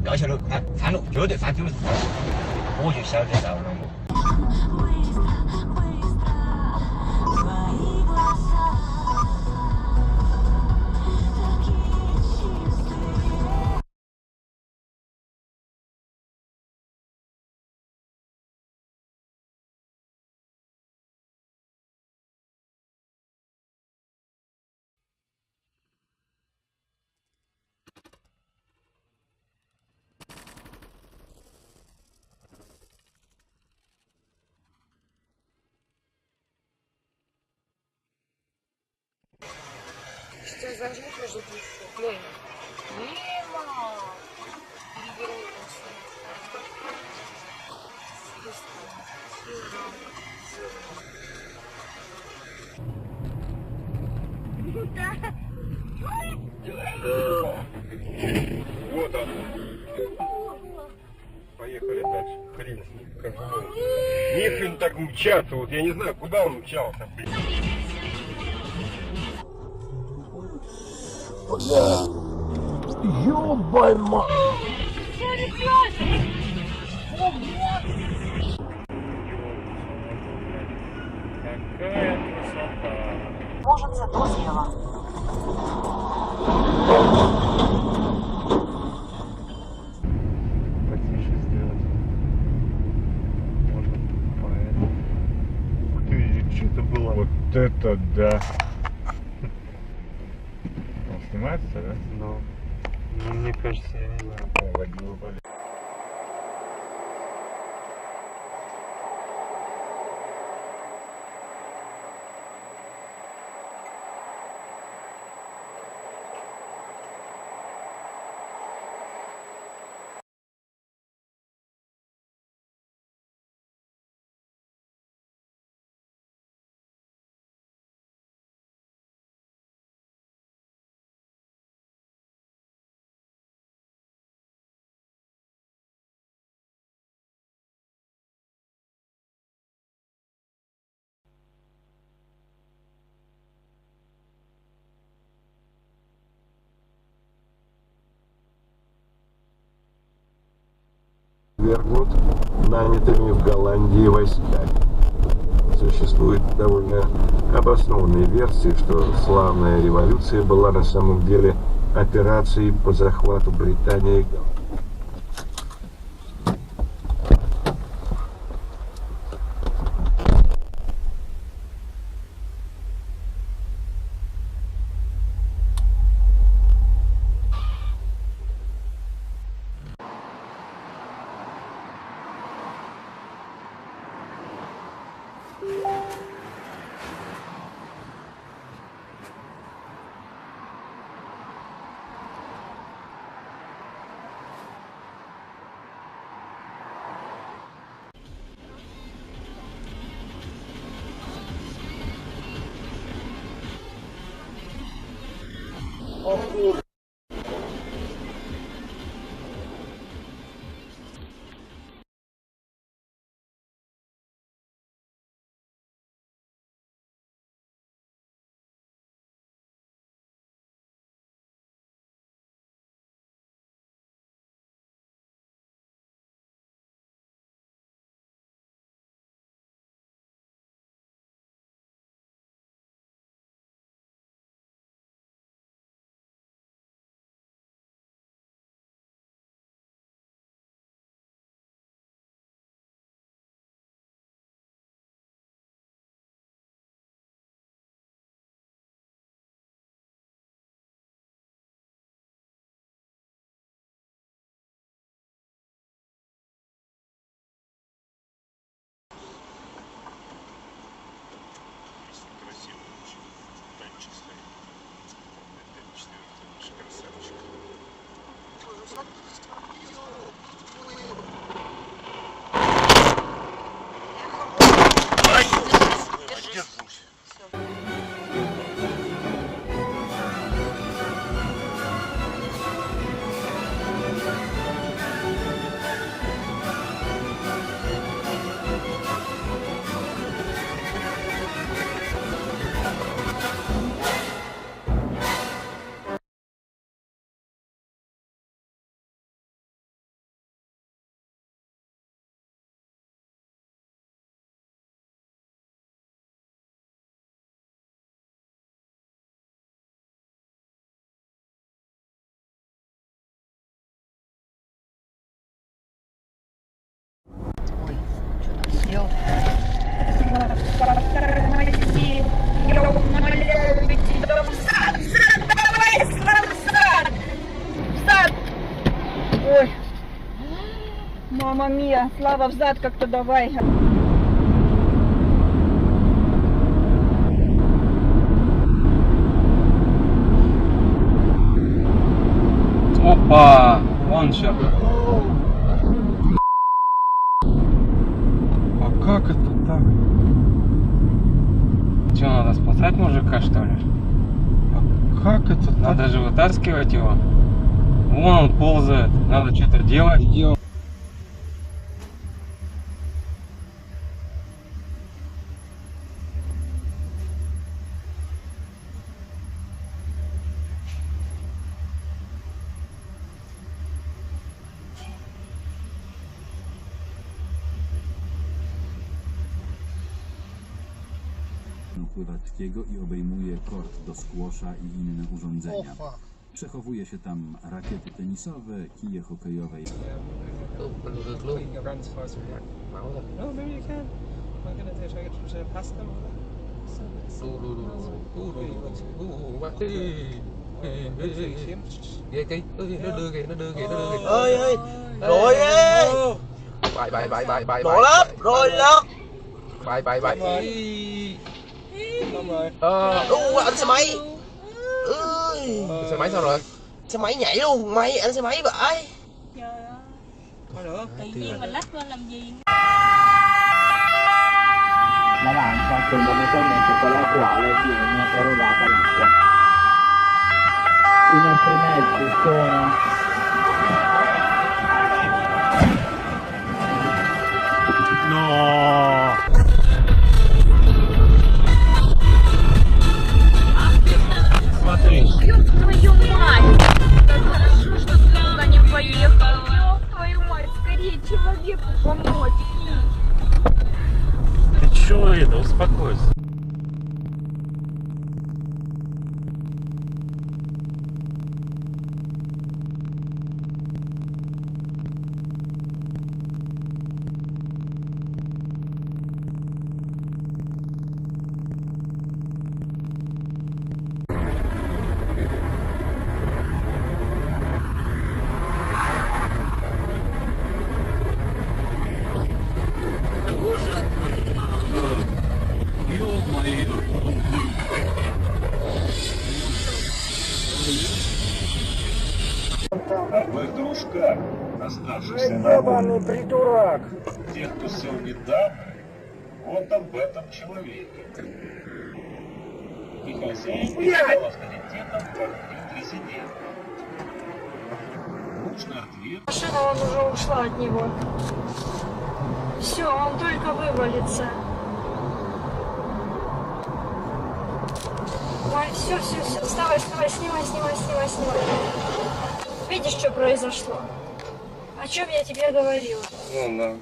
搞笑路，反路，绝对反就是我就晓得到了。Сейчас зажмут между двух. Глянь. Мимо! Перевернулся. Вот он. Поехали дальше. Хрен с ним, как же. Нехрен так мчаться, вот я не знаю, куда он мчался, блин. Ёбай-ма! Какая красота! Может, зато зело. Потише сделать. Можно поэтому. Ух ты, что это было? Вот это да! Он снимается, да? Ну, мне кажется, я не знаю. Водила, блин. Свергнут нанятыми в Голландии войсками. Существует довольно обоснованные версии, что славная революция была на самом деле операцией по захвату Британии. Слава, Слава, взад как-то давай. Опа! Вон сейчас. А как это так? Что, надо спасать мужика, что ли? А как это так? Надо же вытаскивать его. Вон он ползает. Надо что-то делать. pływackiego i obejmuje kort do squasha i inne urządzenia. Przechowuje się tam rakiety tenisowe, kije hokejowe. Ơi ơi, rồi ơi. Bài nổ lắm, rồi lắm. Bài anh xe máy. Xe máy sao rồi? Xe máy nhảy luôn, may anh xe máy vậy. Trời ơi, tự nhiên mình lách lên làm gì? ระหว่างซอยคุณบนไม่ต้องเนี่ยจะละขวาเลยที่เนี่ยจะรู้ว่ากันl'acqua. I nostri mezzi sono Смотри. Ёб твою мать! Как хорошо, что ты туда не поехал. Ёб твою мать, скорее человеку помочь. Ты чё это? Успокойся. В их дружках, оставшихся на воле, придурок! тех, кто сел недавно, вот об этом человеке. И хозяин стал авторитетом как президент. Нужный ответ. Машина, он уже ушла от него. Все, он только вывалится. Ой, все, вставай, снимай. Видишь, что произошло? О чем я тебе говорила? Ну да.